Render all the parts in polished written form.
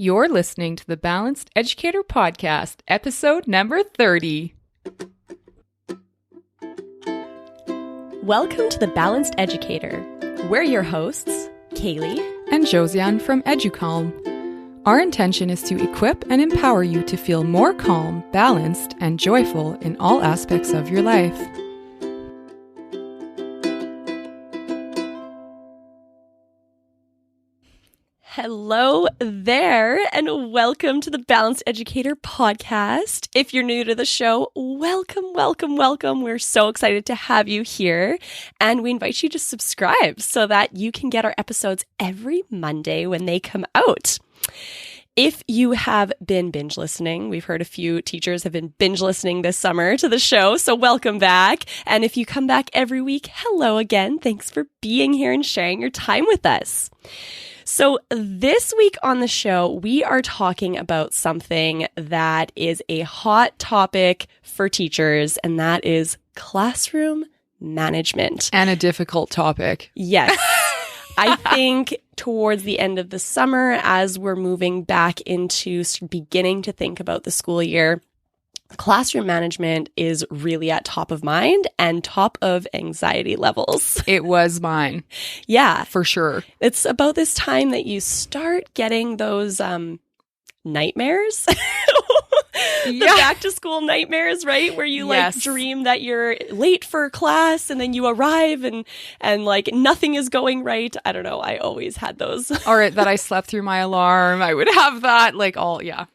You're listening to the Balanced Educator Podcast, episode number 30. Welcome to the Balanced Educator. We're your hosts, Kaylee and Josiane from EduCalm. Our intention is to equip and empower you to feel more calm, balanced, and joyful in all aspects of your life. Hello there, and welcome to the Balanced Educator Podcast. If you're new to the show, welcome, welcome, welcome. We're so excited to have you here, and we invite you to subscribe so that you can get our episodes every Monday when they come out. If you have been binge listening, we've heard a few teachers have been binge listening this summer to the show, so welcome back. And if you come back every week, hello again. Thanks for being here and sharing your time with us. So this week on the show, we are talking about something that is a hot topic for teachers, and that is classroom management. And a difficult topic. Yes. I think towards the end of the summer, as we're moving back into beginning to think about the school year, classroom management is really at top of mind and top of anxiety levels. It was mine. Yeah. For sure. It's about this time that you start getting those nightmares. The back to school nightmares, right? Where you dream that you're late for class and then you arrive and like nothing is going right. I don't know. I always had those. Or that I slept through my alarm. I would have that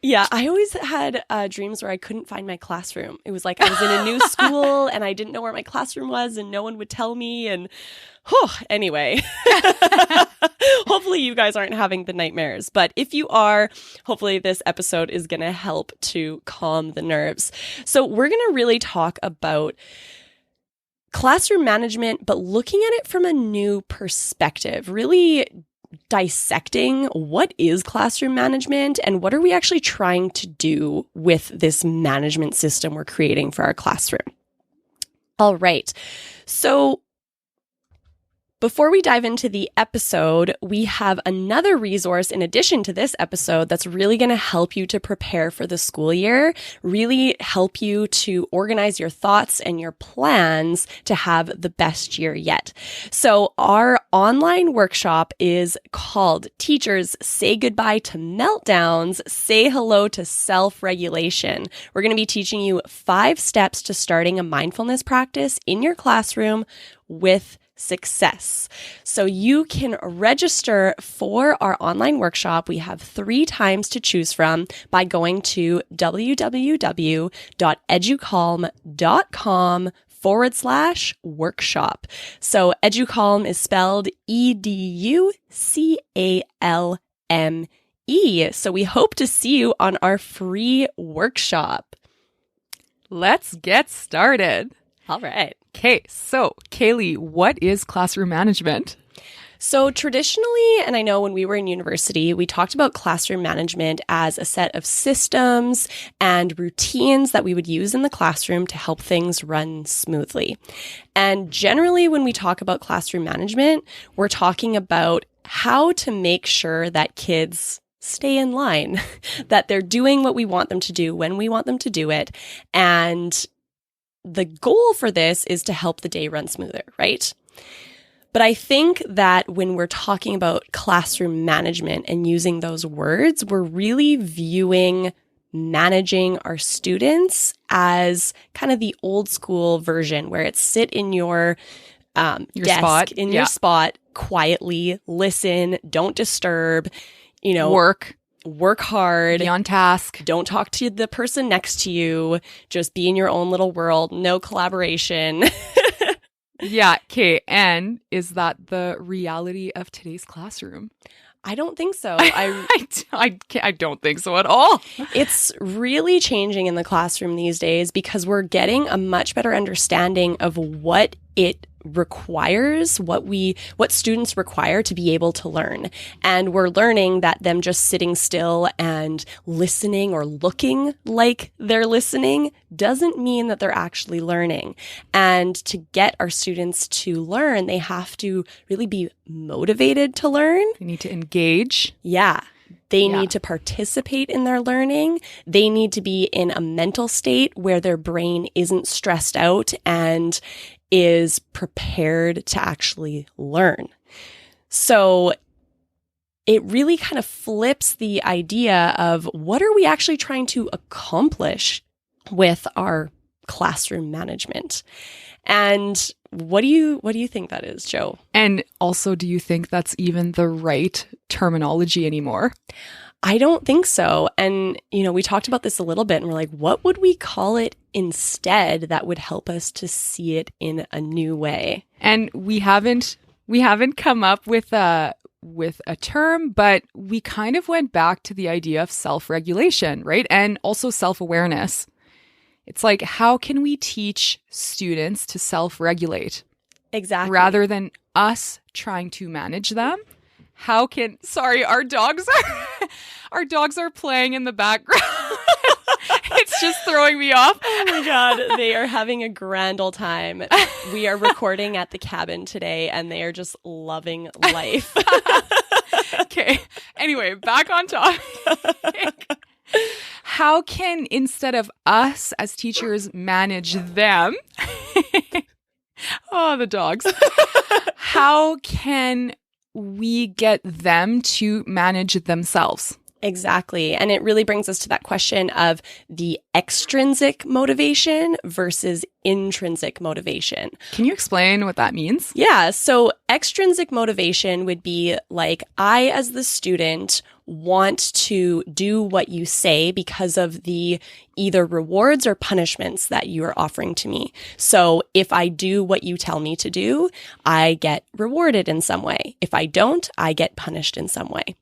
Yeah. I always had dreams where I couldn't find my classroom. It was like I was in a new school and I didn't know where my classroom was and no one would tell me. And anyway, hopefully you guys aren't having the nightmares. But if you are, hopefully this episode is going to help to calm the nerves. So we're going to really talk about classroom management, but looking at it from a new perspective, really dissecting what is classroom management and what are we actually trying to do with this management system we're creating for our classroom. All right. So before we dive into the episode, we have another resource in addition to this episode that's really going to help you to prepare for the school year, really help you to organize your thoughts and your plans to have the best year yet. So our online workshop is called Teachers Say Goodbye to Meltdowns, Say Hello to Self-Regulation. We're going to be teaching you 5 steps to starting a mindfulness practice in your classroom with success. So you can register for our online workshop. We have 3 times to choose from by going to www.educalm.com/workshop. So EduCalm is spelled EduCalme. So we hope to see you on our free workshop. Let's get started. All right. Okay, so Kaylee, what is classroom management? So traditionally, and I know when we were in university, we talked about classroom management as a set of systems and routines that we would use in the classroom to help things run smoothly. And generally, when we talk about classroom management, we're talking about how to make sure that kids stay in line, that they're doing what we want them to do when we want them to do it, and the goal for this is to help the day run smoother, right? But I think that when we're talking about classroom management and using those words, we're really viewing managing our students as kind of the old school version where it's sit in your desk, spot. Your spot, quietly, listen, don't disturb, work hard. Be on task. Don't talk to the person next to you. Just be in your own little world. No collaboration. Yeah. Okay. And is that the reality of today's classroom? I don't think so. I don't think so at all. It's really changing in the classroom these days because we're getting a much better understanding of what it requires, what students require to be able to learn. And we're learning that them just sitting still and listening or looking like they're listening doesn't mean that they're actually learning. And to get our students to learn, they have to really be motivated to learn. They need to engage. Yeah. They need to participate in their learning. They need to be in a mental state where their brain isn't stressed out and is prepared to actually learn. So it really kind of flips the idea of what are we actually trying to accomplish with our classroom management? And what do you think that is, Joe? And also, do you think that's even the right terminology anymore? I don't think so. And, we talked about this a little bit and we're like, what would we call it instead that would help us to see it in a new way? And we haven't come up with a term, but we kind of went back to the idea of self-regulation, right? And also self-awareness. It's like, how can we teach students to self-regulate? Exactly. Rather than us trying to manage them. Our dogs are playing in the background. It's just throwing me off. Oh my God. They are having a grand old time. We are recording at the cabin today and they are just loving life. Okay. Anyway, back on topic. How can, instead of us as teachers manage them, oh, the dogs, how can we get them to manage themselves? Exactly. And it really brings us to that question of the extrinsic motivation versus intrinsic motivation. Can you explain what that means? Yeah. So extrinsic motivation would be like, I, as the student, want to do what you say because of the either rewards or punishments that you are offering to me. So if I do what you tell me to do, I get rewarded in some way. If I don't, I get punished in some way.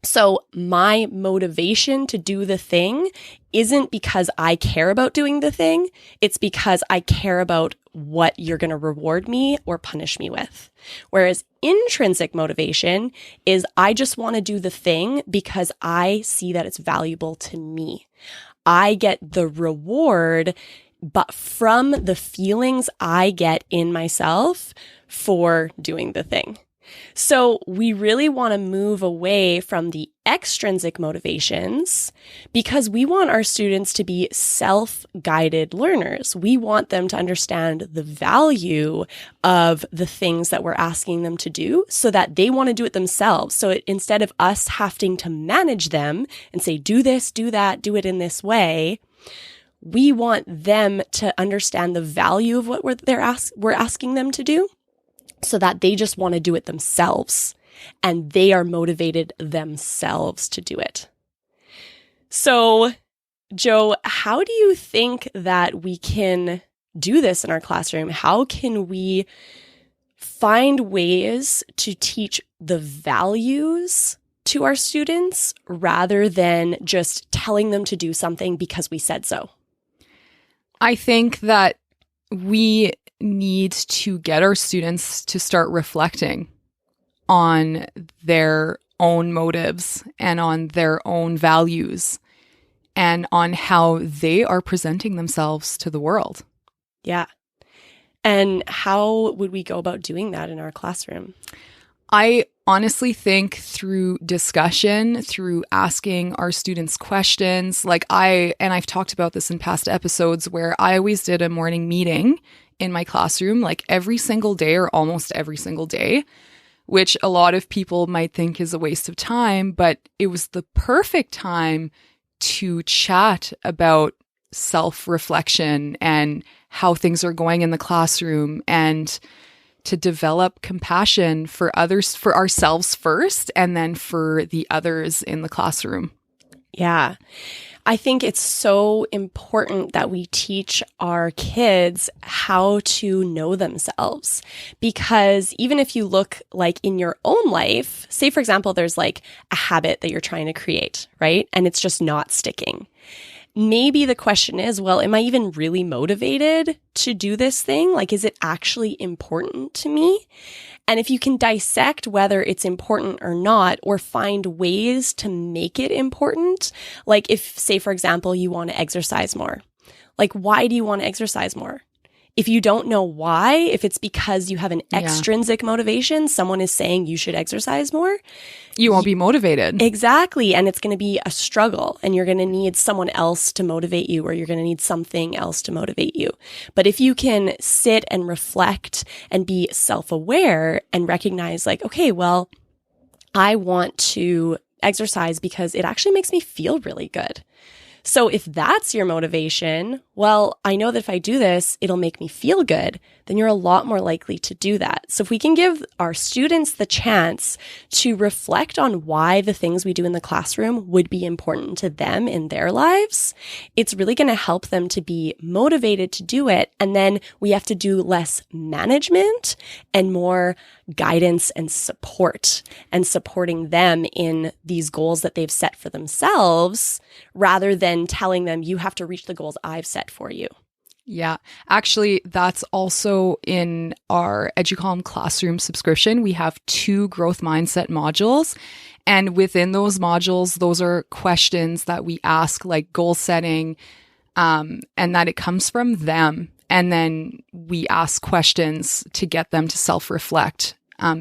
So my motivation to do the thing isn't because I care about doing the thing. It's because I care about what you're going to reward me or punish me with. Whereas intrinsic motivation is I just want to do the thing because I see that it's valuable to me. I get the reward, but from the feelings I get in myself for doing the thing. So we really want to move away from the extrinsic motivations because we want our students to be self-guided learners. We want them to understand the value of the things that we're asking them to do so that they want to do it themselves. So instead of us having to manage them and say, do this, do that, do it in this way, we want them to understand the value of what we're asking them to do, so that they just want to do it themselves and they are motivated themselves to do it. So, Joe, how do you think that we can do this in our classroom? How can we find ways to teach the values to our students rather than just telling them to do something because we said so? I think that we need to get our students to start reflecting on their own motives and on their own values and on how they are presenting themselves to the world. Yeah. And how would we go about doing that in our classroom? I honestly think through discussion, through asking our students questions, I've talked about this in past episodes where I always did a morning meeting in my classroom, like every single day or almost every single day, which a lot of people might think is a waste of time, but it was the perfect time to chat about self-reflection and how things are going in the classroom and to develop compassion for others, for ourselves first, and then for the others in the classroom. Yeah. I think it's so important that we teach our kids how to know themselves, because even if you look like in your own life, say, for example, there's like a habit that you're trying to create, right? And it's just not sticking. Maybe the question is, well, am I even really motivated to do this thing? Like, is it actually important to me? And if you can dissect whether it's important or not, or find ways to make it important, like if, say, for example, you want to exercise more, like, why do you want to exercise more? If you don't know why, if it's because you have an extrinsic motivation, someone is saying you should exercise more, you won't be motivated. Exactly. And it's going to be a struggle, and you're going to need someone else to motivate you, or you're going to need something else to motivate you. But if you can sit and reflect and be self-aware and recognize like, okay, well, I want to exercise because it actually makes me feel really good. So if that's your motivation, well, I know that if I do this, it'll make me feel good, then you're a lot more likely to do that. So if we can give our students the chance to reflect on why the things we do in the classroom would be important to them in their lives, it's really going to help them to be motivated to do it. And then we have to do less management and more guidance and support, and supporting them in these goals that they've set for themselves, rather than telling them you have to reach the goals I've set for you. Yeah, actually, that's also in our EduCalm classroom subscription. We have 2 growth mindset modules. And within those modules, those are questions that we ask, like goal setting, and that it comes from them. And then we ask questions to get them to self-reflect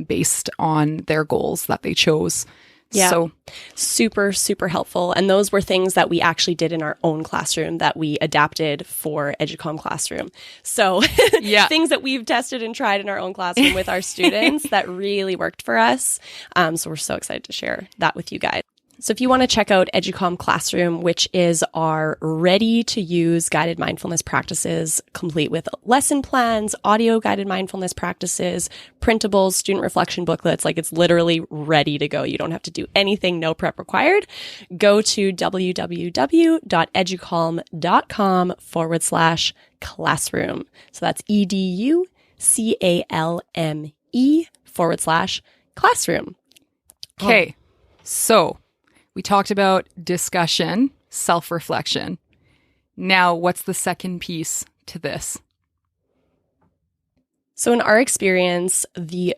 based on their goals that they chose. Yeah. So super, super helpful. And those were things that we actually did in our own classroom that we adapted for EduCalm Classroom. So yeah, things that we've tested and tried in our own classroom with our students that really worked for us. So we're so excited to share that with you guys. So if you want to check out EduCalm Classroom, which is our ready-to-use guided mindfulness practices, complete with lesson plans, audio guided mindfulness practices, printables, student reflection booklets, like it's literally ready to go. You don't have to do anything, no prep required. Go to www.educalm.com/classroom. So that's EDUCALME/classroom. Okay, so we talked about discussion, self-reflection. Now, what's the second piece to this? So in our experience, the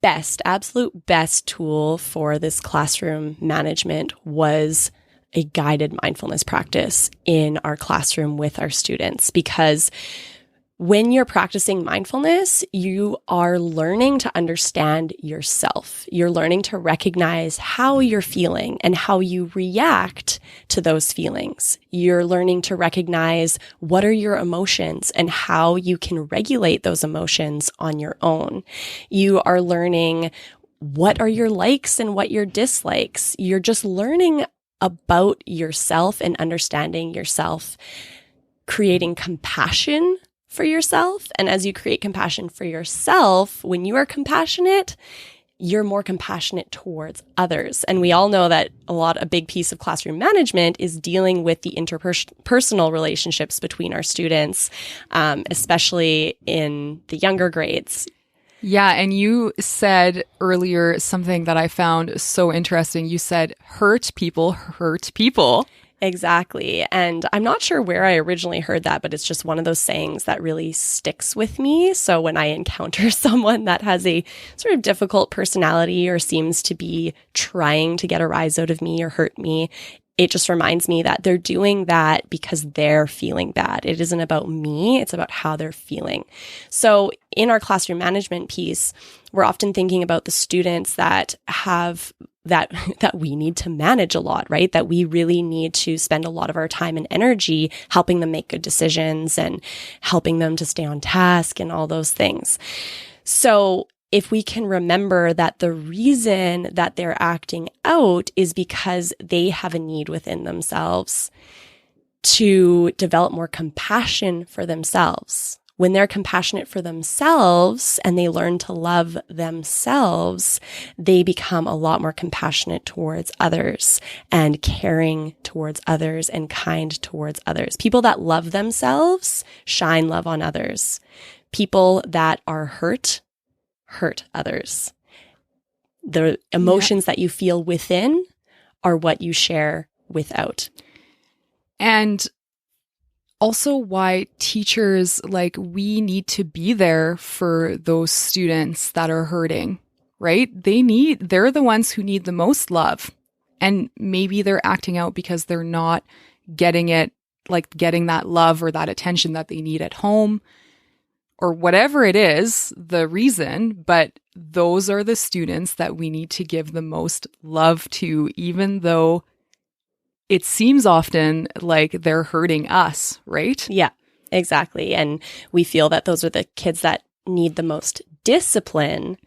absolute best tool for this classroom management was a guided mindfulness practice in our classroom with our students, because when you're practicing mindfulness, you are learning to understand yourself. You're learning to recognize how you're feeling and how you react to those feelings. You're learning to recognize what are your emotions and how you can regulate those emotions on your own. You are learning what are your likes and what your dislikes. You're just learning about yourself and understanding yourself, creating compassion for yourself. And as you create compassion for yourself, when you are compassionate, you're more compassionate towards others. And we all know that a big piece of classroom management is dealing with the interpersonal relationships between our students, especially in the younger grades. Yeah, and you said earlier something that I found so interesting. You said, hurt people hurt people. Exactly. And I'm not sure where I originally heard that, but it's just one of those sayings that really sticks with me. So when I encounter someone that has a sort of difficult personality or seems to be trying to get a rise out of me or hurt me, it just reminds me that they're doing that because they're feeling bad. It isn't about me. It's about how they're feeling. So in our classroom management piece, we're often thinking about the students that have that we need to manage a lot, right? That we really need to spend a lot of our time and energy helping them make good decisions and helping them to stay on task and all those things. So if we can remember that the reason that they're acting out is because they have a need within themselves to develop more compassion for themselves. When they're compassionate for themselves and they learn to love themselves, they become a lot more compassionate towards others and caring towards others and kind towards others. People that love themselves shine love on others. People that are hurt others. The emotions that you feel within are what you share without. And also why teachers, we need to be there for those students that are hurting, right? They're the ones who need the most love. And maybe they're acting out because they're not getting it, getting that love or that attention that they need at home. or whatever it is, the reason, but those are the students that we need to give the most love to, even though it seems often like they're hurting us, right? Yeah, exactly. And we feel that those are the kids that need the most discipline.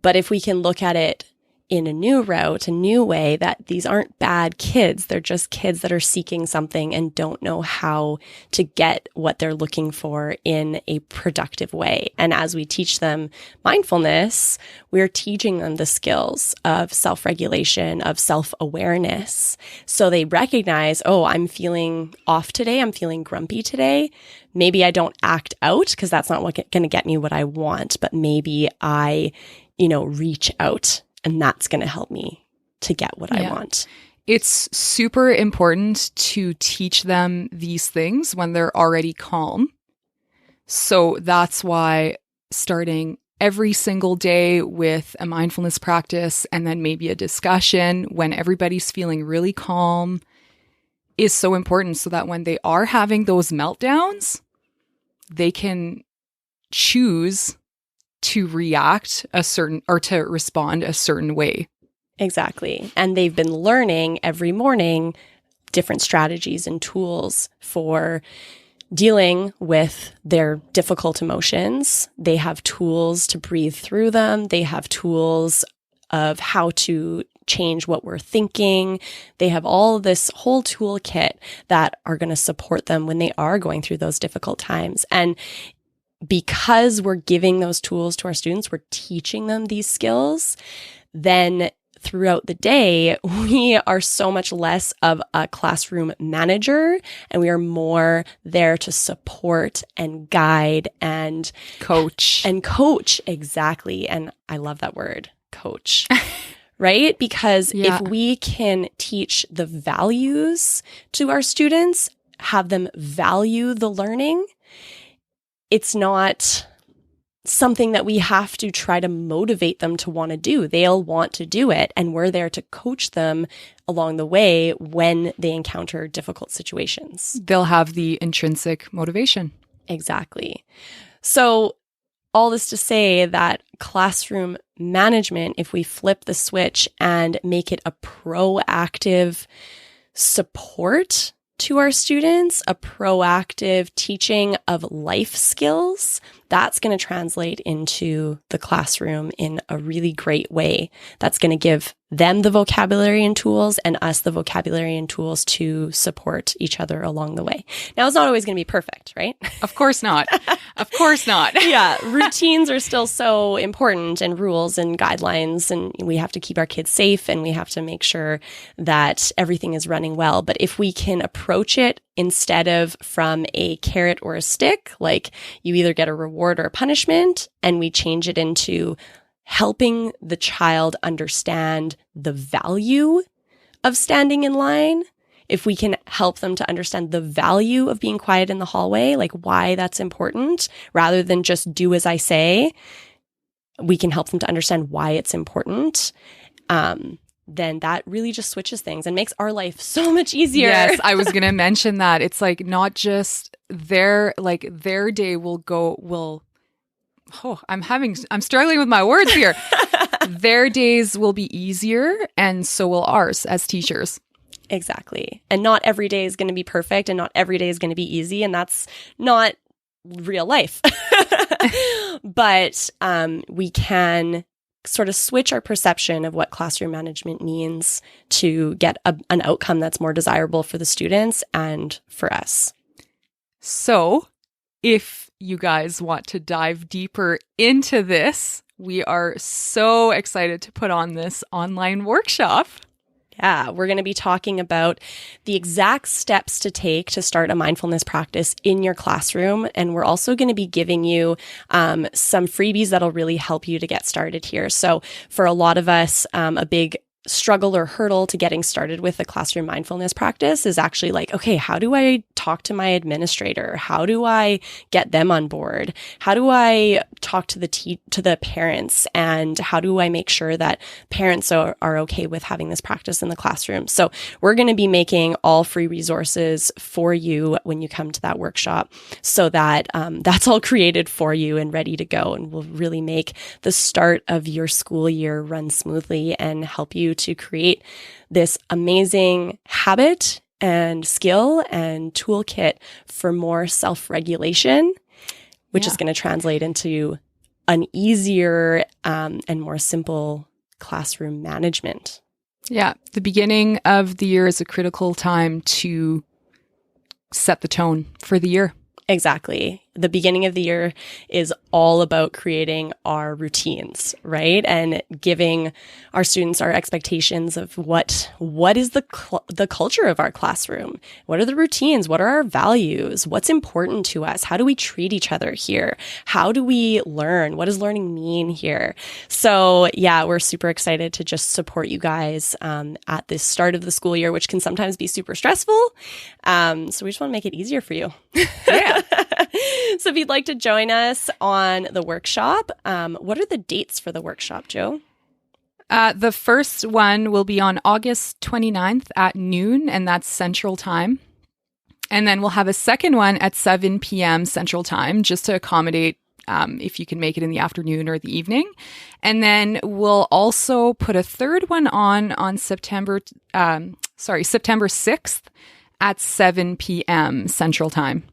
But if we can look at it in a new route, a new way, that these aren't bad kids. They're just kids that are seeking something and don't know how to get what they're looking for in a productive way. And as we teach them mindfulness, we're teaching them the skills of self-regulation, of self-awareness. So they recognize, oh, I'm feeling off today. I'm feeling grumpy today. Maybe I don't act out because that's not going to get me what I want, but maybe I, reach out. And that's going to help me to get what I want. It's super important to teach them these things when they're already calm. So that's why starting every single day with a mindfulness practice and then maybe a discussion when everybody's feeling really calm is so important, so that when they are having those meltdowns, they can choose to react to respond a certain way. Exactly. And they've been learning every morning different strategies and tools for dealing with their difficult emotions. They have tools to breathe through them. They have tools of how to change what we're thinking. They have all this whole toolkit that are going to support them when they are going through those difficult times. And because we're giving those tools to our students, we're teaching them these skills, then throughout the day, we are so much less of a classroom manager, and we are more there to support and guide and coach. Exactly. And I love that word, coach. Right? Because if we can teach the values to our students, have them value the learning, it's not something that we have to try to motivate them to want to do. They'll want to do it. And we're there to coach them along the way when they encounter difficult situations. They'll have the intrinsic motivation. Exactly. So all this to say that classroom management, if we flip the switch and make it a proactive support to our students, a proactive teaching of life skills, that's going to translate into the classroom in a really great way. That's going to give them the vocabulary and tools and us the vocabulary and tools to support each other along the way. Now, it's not always going to be perfect, right? Of course not. Of course not. Yeah. Routines are still so important, and rules and guidelines, and we have to keep our kids safe, and we have to make sure that everything is running well. But if we can approach it instead of from a carrot or a stick, like you either get a reward or a punishment, and we change it into helping the child understand the value of standing in line. If we can help them to understand the value of being quiet in the hallway, like why that's important, rather than just do as I say, we can help them to understand why it's important. Then that really just switches things and makes our life so much easier. Yes, I was going to mention that. It's like not just their day I'm struggling with my words here. Their days will be easier, and so will ours as teachers. Exactly. And not every day is going to be perfect, and not every day is going to be easy, and that's not real life. But we can sort of switch our perception of what classroom management means to get an outcome that's more desirable for the students and for us. So, if you guys want to dive deeper into this, we are so excited to put on this online workshop. Yeah, we're going to be talking about the exact steps to take to start a mindfulness practice in your classroom. And we're also going to be giving you some freebies that'll really help you to get started here. So for a lot of us, a big struggle or hurdle to getting started with a classroom mindfulness practice is actually like, okay, how do I talk to my administrator? How do I get them on board? How do I talk to the parents? And how do I make sure that parents are okay with having this practice in the classroom? So we're going to be making all free resources for you when you come to that workshop, so that that's all created for you and ready to go, and will really make the start of your school year run smoothly and help you to create this amazing habit and skill and toolkit for more self-regulation, which is going to translate into an easier and more simple classroom management. Yeah. The beginning of the year is a critical time to set the tone for the year. Exactly. The beginning of the year is all about creating our routines, right? And giving our students our expectations of what is the culture of our classroom? What are the routines? What are our values? What's important to us? How do we treat each other here? How do we learn? What does learning mean here? So yeah, we're super excited to just support you guys at the start of the school year, which can sometimes be super stressful. So we just want to make it easier for you. Yeah. So if you'd like to join us on the workshop, what are the dates for the workshop, Jo? The first one will be on August 29th at noon, and that's Central Time. And then we'll have a second one at 7 p.m. Central Time, just to accommodate if you can make it in the afternoon or the evening. And then we'll also put a third one on September 6th at 7 p.m. Central Time.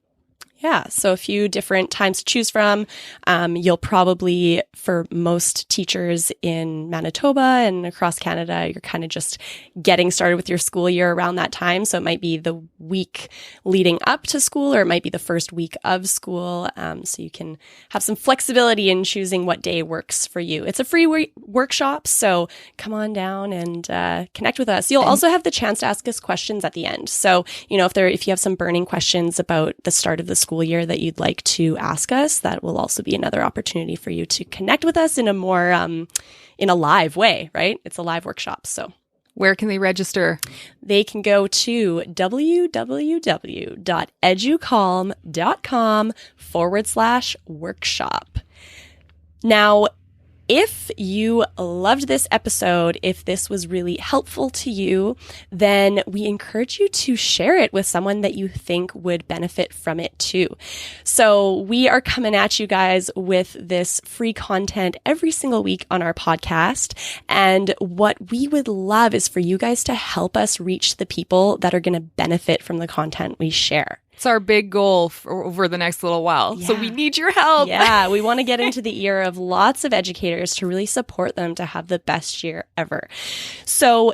Yeah, so a few different times to choose from. You'll probably, for most teachers in Manitoba and across Canada, you're kind of just getting started with your school year around that time. So it might be the week leading up to school, or it might be the first week of school. So you can have some flexibility in choosing what day works for you. It's a free workshop, so come on down and connect with us. You'll also have the chance to ask us questions at the end. So, if you have some burning questions about the start of the school year that you'd like to ask us, that will also be another opportunity for you to connect with us in a more in a live way, right? It's a live workshop. So where can they register? They can go to www.educalm.com/workshop. Now, if you loved this episode, if this was really helpful to you, then we encourage you to share it with someone that you think would benefit from it too. So we are coming at you guys with this free content every single week on our podcast. And what we would love is for you guys to help us reach the people that are going to benefit from the content we share. It's our big goal for over the next little while. Yeah. So we need your help. Yeah, we want to get into the ear of lots of educators to really support them to have the best year ever. So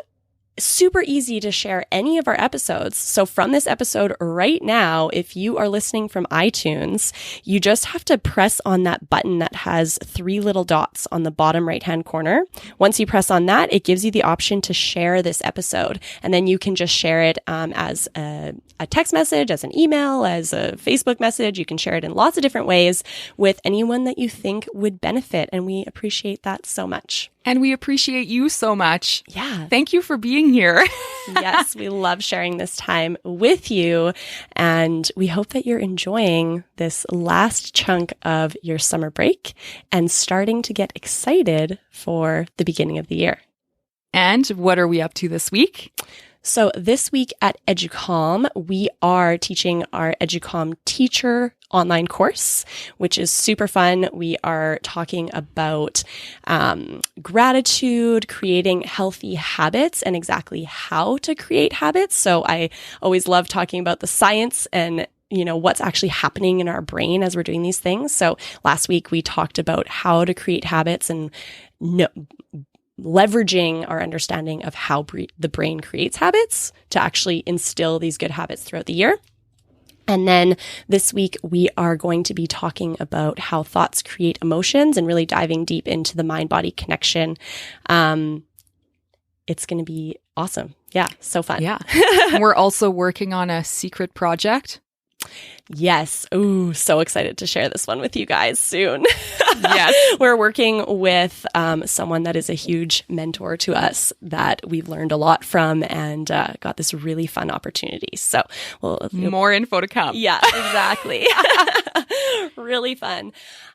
super easy to share any of our episodes. So from this episode right now, if you are listening from iTunes, you just have to press on that button that has 3 little dots on the bottom right-hand corner. Once you press on that, it gives you the option to share this episode. And then you can just share it as a text message, as an email, as a Facebook message. You can share it in lots of different ways with anyone that you think would benefit. And we appreciate that so much. And we appreciate you so much. Yeah. Thank you for being here. Yes, we love sharing this time with you. And we hope that you're enjoying this last chunk of your summer break and starting to get excited for the beginning of the year. And what are we up to this week? So this week at EduCalm, we are teaching our EduCalm teacher online course, which is super fun. We are talking about gratitude, creating healthy habits, and exactly how to create habits. So I always love talking about the science and what's actually happening in our brain as we're doing these things. So last week we talked about how to create habits and leveraging our understanding of how the brain creates habits to actually instill these good habits throughout the year. And then this week, we are going to be talking about how thoughts create emotions and really diving deep into the mind-body connection. It's going to be awesome. Yeah, so fun. Yeah. We're also working on a secret project. Yes. Ooh, so excited to share this one with you guys soon. Yes. We're working with someone that is a huge mentor to us that we've learned a lot from and got this really fun opportunity. So more info to come. Yeah, exactly. Really fun.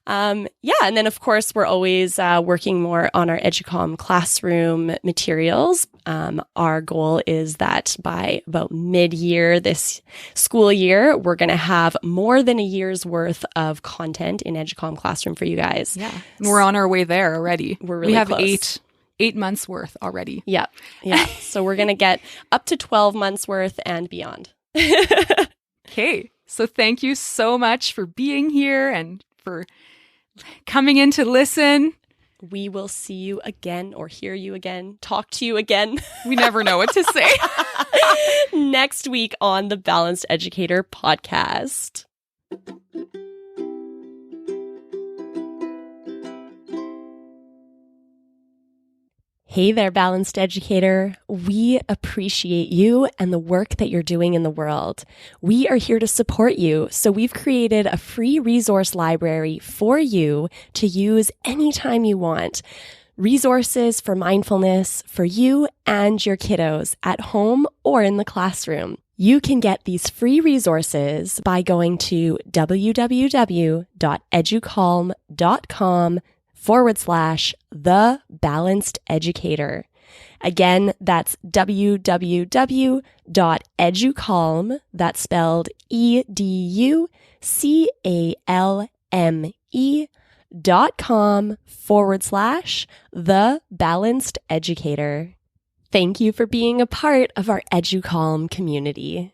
And then of course we're always working more on our EduCom classroom materials. Our goal is that by about mid-year this school year, we're going to have more than a year's worth of content in EduCom classroom for you guys. Yeah, we're on our way there already. We have close. eight months worth already. Yeah. So we're going to get up to 12 months worth and beyond. Okay. So thank you so much for being here and for coming in to listen. We will see you again or hear you again, talk to you again. We never know what to say. Next week on the Balanced Educator Podcast. Hey there, Balanced Educator. We appreciate you and the work that you're doing in the world. We are here to support you, so we've created a free resource library for you to use anytime you want. Resources for mindfulness for you and your kiddos at home or in the classroom. You can get these free resources by going to www.educalm.com/The Balanced Educator. Again, that's www.educalm, that's spelled educalme.com/The Balanced Educator. Thank you for being a part of our EduCalm community.